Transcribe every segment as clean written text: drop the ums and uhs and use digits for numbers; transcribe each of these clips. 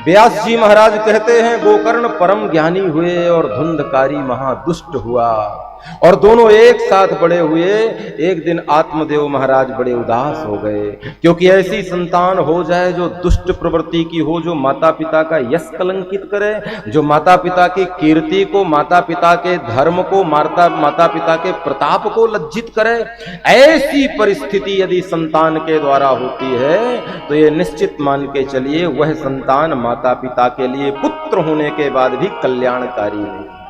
व्यास जी महाराज कहते हैं गोकर्ण परम ज्ञानी हुए और धुंधकारी महादुष्ट हुआ, और दोनों एक साथ बड़े हुए। एक दिन आत्मदेव महाराज बड़े उदास हो गए, क्योंकि ऐसी संतान हो जाए जो दुष्ट प्रवृत्ति की हो, जो माता पिता का यश कलंकित करे, जो माता पिता की कीर्ति को, माता पिता के धर्म को, माता पिता के प्रताप को लज्जित करे। ऐसी परिस्थिति यदि संतान के द्वारा होती है तो ये निश्चित मान के चलिए वह संतान माता पिता के लिए पुत्र होने के बाद भी कल्याणकारी नहीं।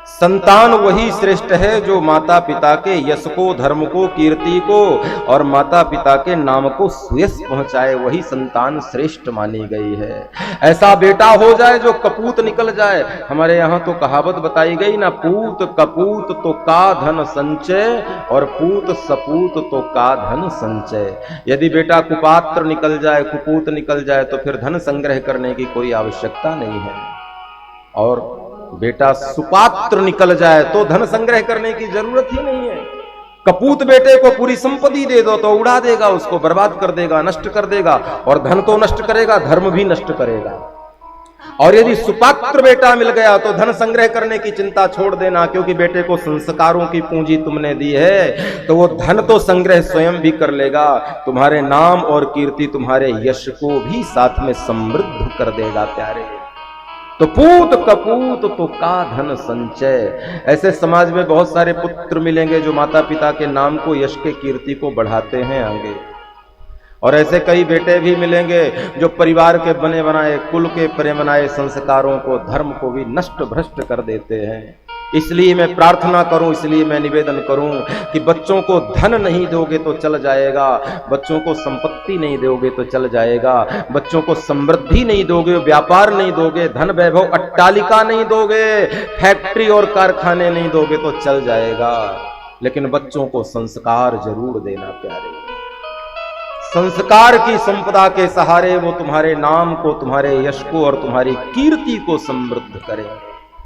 संतान वही श्रेष्ठ है जो माता पिता के यश को, धर्म को, कीर्ति को और माता पिता के नाम को सुयश पहुंचाए, वही संतान श्रेष्ठ मानी गई है। ऐसा बेटा हो जाए जो कपूत निकल जाए। हमारे यहां तो कहावत बताई गई ना, पूत कपूत तो का धन संचय और पूत सपूत तो का धन संचय। यदि बेटा कुपात्र निकल जाए, कुपूत निकल जाए तो फिर धन संग्रह करने की कोई आवश्यकता नहीं है, और बेटा सुपात्र निकल जाए तो धन संग्रह करने की जरूरत ही नहीं है। कपूत बेटे को पूरी संपत्ति दे दो तो उड़ा देगा, उसको बर्बाद कर देगा, नष्ट कर देगा, और धन तो नष्ट करेगा, धर्म भी नष्ट करेगा। और यदि सुपात्र बेटा मिल गया तो धन संग्रह करने की चिंता छोड़ देना, क्योंकि बेटे को संस्कारों की पूंजी तुमने दी है तो वो धन तो संग्रह स्वयं भी कर लेगा, तुम्हारे नाम और कीर्ति, तुम्हारे यश को भी साथ में समृद्ध कर देगा। प्यारे, तो पूत कपूत तो का धन संचय। ऐसे समाज में बहुत सारे पुत्र मिलेंगे जो माता पिता के नाम को, यश के, कीर्ति को बढ़ाते हैं आगे, और ऐसे कई बेटे भी मिलेंगे जो परिवार के बने बनाए, कुल के बने बनाए संस्कारों को, धर्म को भी नष्ट भ्रष्ट कर देते हैं। इसलिए मैं प्रार्थना करूं, इसलिए मैं निवेदन करूं कि बच्चों को धन नहीं दोगे तो चल जाएगा, बच्चों को संपत्ति नहीं दोगे तो चल जाएगा, बच्चों को समृद्धि नहीं दोगे, व्यापार नहीं दोगे, धन वैभव अट्टालिका नहीं दोगे, फैक्ट्री और कारखाने नहीं दोगे तो चल जाएगा, लेकिन बच्चों को संस्कार जरूर देना। प्यारे, संस्कार की संपदा के सहारे वो तुम्हारे नाम को, तुम्हारे यश को और तुम्हारी कीर्ति को समृद्ध करेंगे।